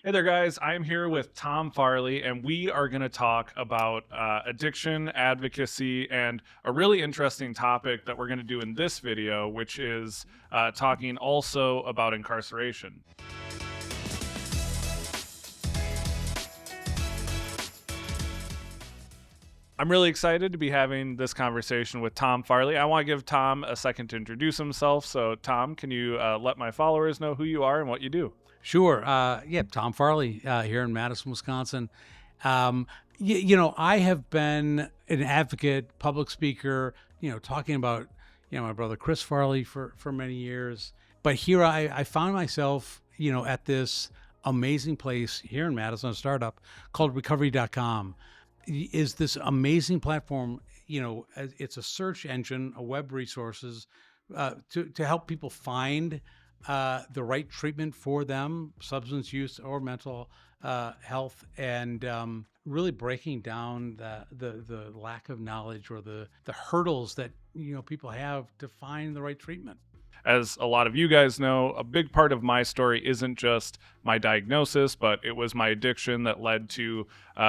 Hey there, guys. I'm here with Tom Farley, and we are going to talk about addiction, advocacy, and a really interesting topic that we're going to do in this video, which is talking also about incarceration. I'm really excited to be having this conversation with Tom Farley. I want to give Tom a second to introduce himself. So, Tom, can you let my followers know who you are and what you do? Sure. Yeah, Tom Farley here in Madison, Wisconsin. Um, I have been an advocate, public speaker, talking about, my brother Chris Farley for many years. But here I found myself, at this amazing place here in Madison, a startup called recovery.com. Is this amazing platform. It's a search engine, a web resources to help people find the right treatment for them, substance use or mental health, and really breaking down the lack of knowledge or the hurdles that people have to find the right treatment. As a lot of you guys know, a big part of my story isn't just my diagnosis, but it was my addiction that led to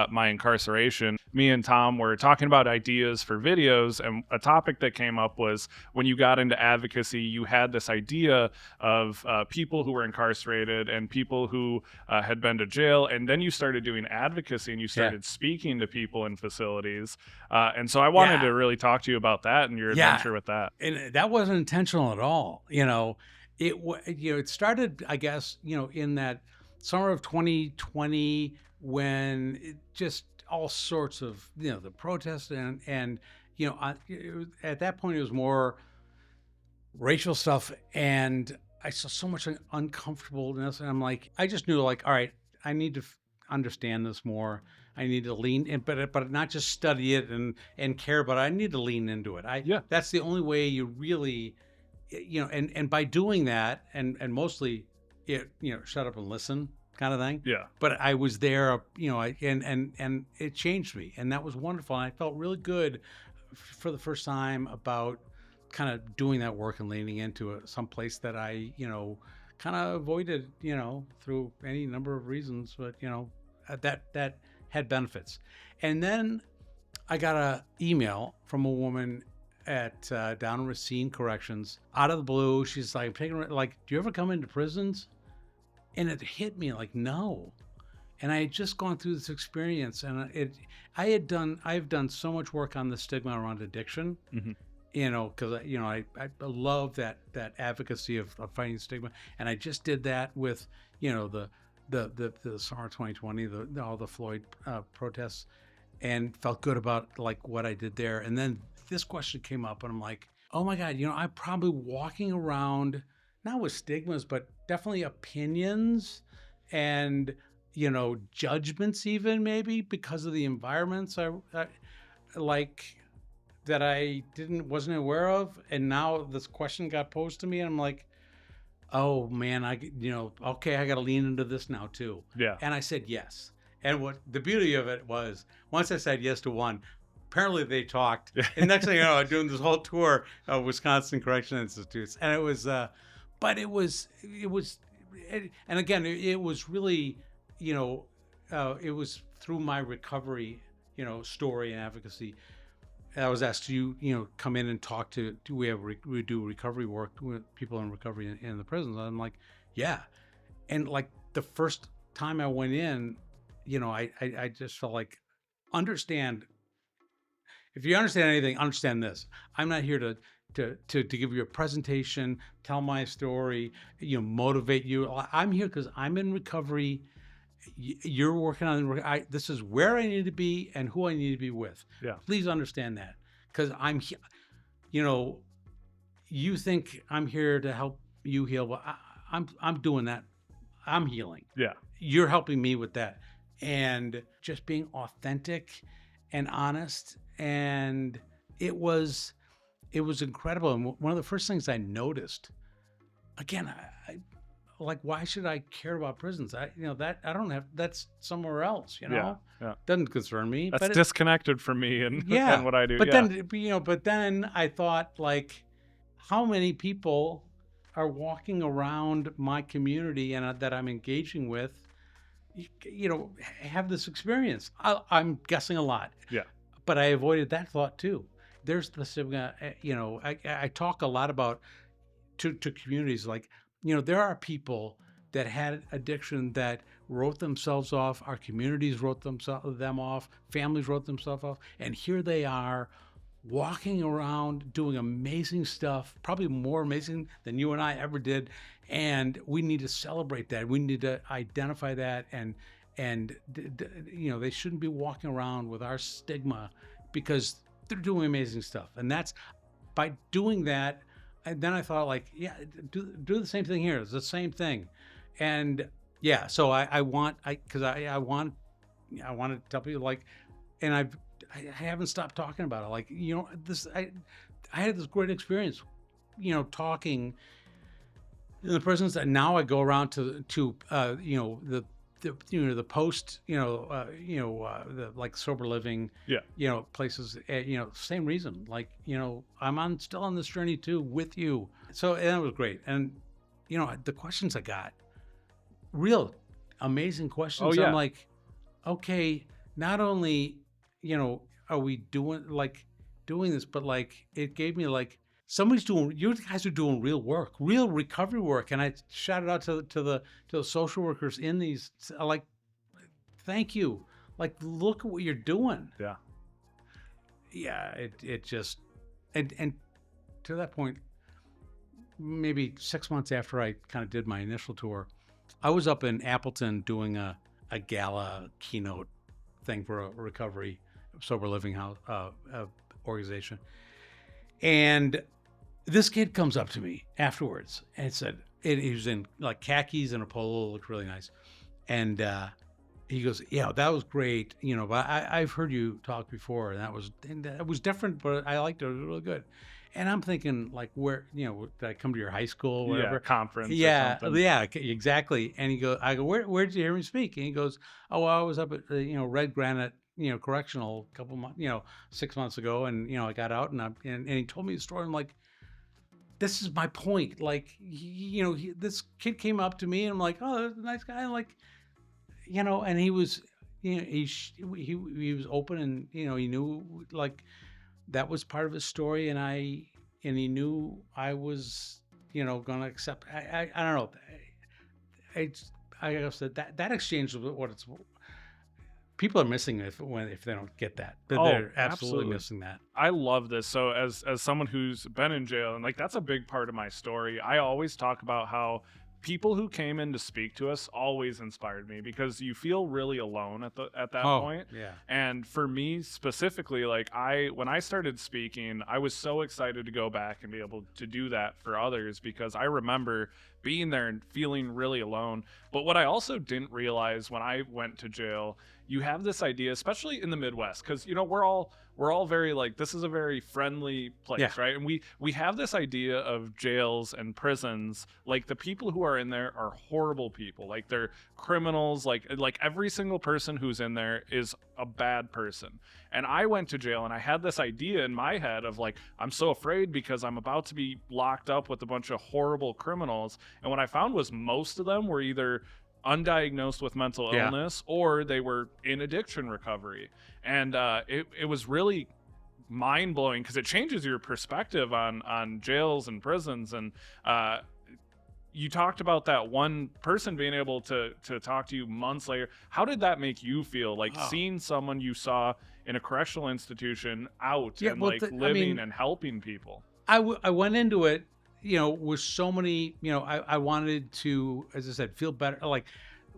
my incarceration. Me and Tom were talking about ideas for videos, and a topic that came up was when you got into advocacy, you had this idea of people who were incarcerated and people who had been to jail, and then you started doing advocacy and you Yeah. started speaking to people in facilities. And so I wanted Yeah. to really talk to you about that and your Yeah. adventure with that. And that wasn't intentional at all. It started, I guess, in that summer of 2020 when it just all sorts of, the protests and at that point it was more racial stuff, and I saw so much uncomfortableness, and I'm like, I just knew, like, all right, I need to understand this more. I need to lean in, but not just study it and care, but I need to lean into it. I Yeah. That's the only way you really, and by doing that, and mostly, shut up and listen kind of thing. Yeah. But I was there, and it changed me, and that was wonderful. And I felt really good for the first time about kind of doing that work and leaning into some place that I, kind of avoided, through any number of reasons, but that had benefits. And then I got a email from a woman at down in Racine Corrections out of the blue. She's like, like, do you ever come into prisons? And it hit me like, no. And I had just gone through this experience, and I've done so much work on the stigma around addiction, Hmm. because I love that advocacy of fighting stigma, and I just did that with the summer 2020, all the Floyd protests, and felt good about like what I did there. And then this question came up, and I'm like, oh my God, I'm probably walking around not with stigmas, but definitely opinions and judgments, even maybe because of the environments I like that I wasn't aware of. And now this question got posed to me, and I'm like, oh man, okay, I got to lean into this now too. Yeah. And I said yes. And what the beauty of it was, once I said yes to one, apparently they talked. And next thing you know, I'm doing this whole tour of Wisconsin Correctional Institutes. And it was, but and again, it was really, it was through my recovery, story and advocacy. I was asked to come in and talk to. We do recovery work with people in recovery in the prisons? I'm like, yeah, and like the first time I went in, I just felt like, understand. If you understand anything, understand this. I'm not here to give you a presentation, tell my story, motivate you. I'm here because I'm in recovery. You're working on. This is where I need to be and who I need to be with. Yeah. Please understand that, because you know, you think I'm here to help you heal, but I'm doing that. I'm healing. Yeah. You're helping me with that, and just being authentic and honest. And it was incredible. And one of the first things I noticed, again, I like, why should I care about prisons? That I don't have. That's somewhere else. Yeah. Yeah. Doesn't concern me. That's But disconnected from me and and yeah. what I do. But Yeah. then I thought, like, how many people are walking around my community and that I'm engaging with have this experience. I'm guessing a lot, Yeah. but I avoided that thought too. There's the stigma. I talk a lot about to communities like, there are people that had addiction that wrote themselves off. Our communities wrote them off. Families wrote themselves off, and here they are walking around doing amazing stuff, probably more amazing than you and I ever did. And we need to celebrate that. We need to identify that, and they shouldn't be walking around with our stigma, because they're doing amazing stuff. And that's by doing that. And then I thought, like, yeah, do the same thing here. It's the same thing. And yeah, so I want to tell people, like, and I haven't stopped talking about it. Like, this, I had this great experience, talking in the prisons, that now I go around to the post, the like sober living, Yeah. places, same reason. Like, I'm still on this journey too with you. So, and it was great. And, the questions I got, real amazing questions. Oh, yeah. I'm like, okay, not only, are we doing this, but like, it gave me like, you guys are doing real work, real recovery work. And I shouted out to the social workers in these, like, thank you. Like, look at what you're doing. Yeah. Yeah. It just, and to that point, maybe 6 months after I kind of did my initial tour, I was up in Appleton doing a gala keynote thing for a recovery sober living house organization. And this kid comes up to me afterwards and said, he was in like khakis and a polo, looked really nice. And he goes, yeah, that was great. But I've heard you talk before, and that was different, but I liked it. It was really good. And I'm thinking, like, where, did I come to your high school, whatever? Yeah, conference Yeah, or something. yeah, exactly. And I go, where did you hear me speak? And he goes, oh, well, I was up at, Red Granite, correctional a couple months, 6 months ago. And, I got out, and he told me the story. I'm like, this is my point. Like, this kid came up to me, and I'm like, oh, that's a nice guy. Like, and he was, he was open, and, he knew, like, that was part of his story. And he knew I was, going to accept. I don't know. I said that exchange is what it's. People are missing if they don't get that. They're absolutely missing that. I love this. So as someone who's been in jail, and like, that's a big part of my story, I always talk about how people who came in to speak to us always inspired me, because you feel really alone at that point. Yeah. And for me specifically, like, when I started speaking, I was so excited to go back and be able to do that for others, because I remember being there and feeling really alone. But what I also didn't realize when I went to jail, you have this idea, especially in the Midwest, because we're all very, like, this is a very friendly place, Yeah. right? And we have this idea of jails and prisons, like, the people who are in there are horrible people, like, they're criminals, like every single person who's in there is a bad person. And I went to jail, and I had this idea in my head of, like, I'm so afraid because I'm about to be locked up with a bunch of horrible criminals. And what I found was most of them were either undiagnosed with mental illness, or they were in addiction recovery. And it was really mind-blowing, because it changes your perspective on jails and prisons. And you talked about that one person being able to talk to you months later. How did that make you feel, like, seeing someone you saw in a correctional institution out and living and helping people? I went into it, with so many, I wanted to, as I said, feel better, like,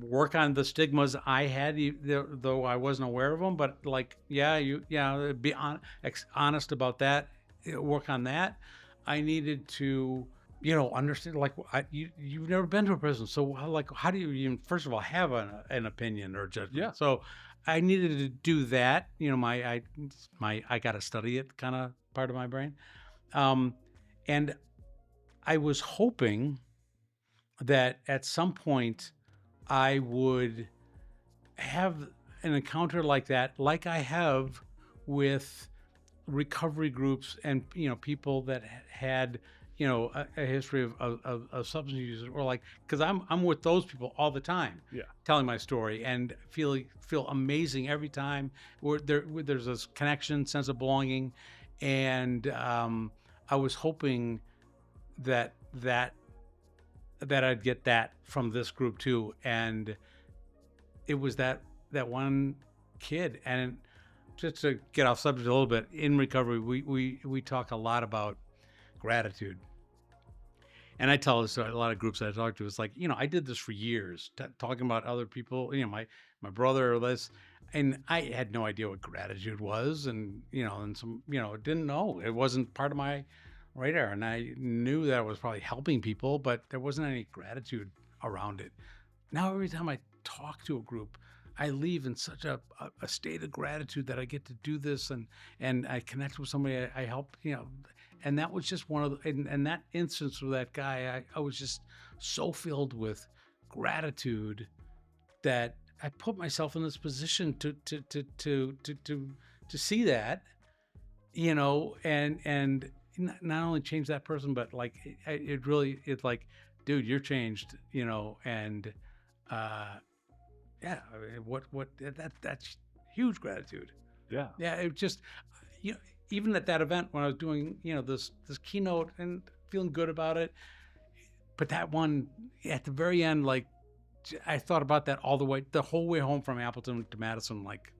work on the stigmas I had, though I wasn't aware of them. But, like, be honest about that, work on that. I needed to, understand, like, you've never been to a prison, so, like, how do you even, first of all, have an opinion or judgment? Yeah. So I needed to do that. I got to study it, kind of part of my brain. And I was hoping that at some point I would have an encounter like that, like I have with recovery groups and, people that had, a history of substance use, or like, because I'm with those people all the time, Yeah. telling my story and feel amazing every time. There's this connection, sense of belonging, and I was hoping that I'd get that from this group too, and it was that one kid. And just to get off subject a little bit, in recovery, we talk a lot about gratitude. And I tell this to a lot of groups that I talk to. It's like, I did this for years, talking about other people, my brother or this, and I had no idea what gratitude was. And, and some, didn't know. It wasn't part of my radar. And I knew that I was probably helping people, but there wasn't any gratitude around it. Now, every time I talk to a group, I leave in such a state of gratitude that I get to do this, and I connect with somebody I help, and that was just one of the, and that instance with that guy, I was just so filled with gratitude that I put myself in this position to see that, and not only change that person, but like it's like, dude, you're changed, and yeah, I mean, that's huge gratitude. Yeah. Yeah, it just, even at that event when I was doing, this keynote and feeling good about it, but that one at the very end, like, I thought about that the whole way home from Appleton to Madison, like,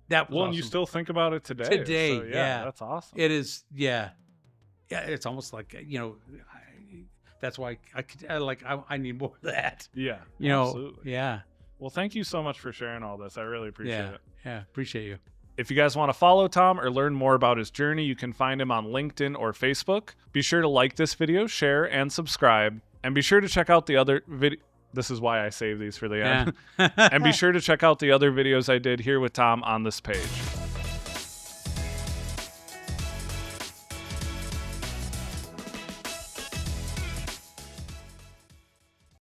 that was Well, awesome. and you still think about it today. So, yeah, that's awesome. It is. Yeah, it's almost like, that's why I need more of that. Yeah, absolutely. Yeah. Well, thank you so much for sharing all this. I really appreciate it. Yeah, appreciate you. If you guys want to follow Tom or learn more about his journey, you can find him on LinkedIn or Facebook. Be sure to like this video, share, and subscribe. And be sure to check out the other video. This is why I save these for the end. And be sure to check out the other videos I did here with Tom on this page.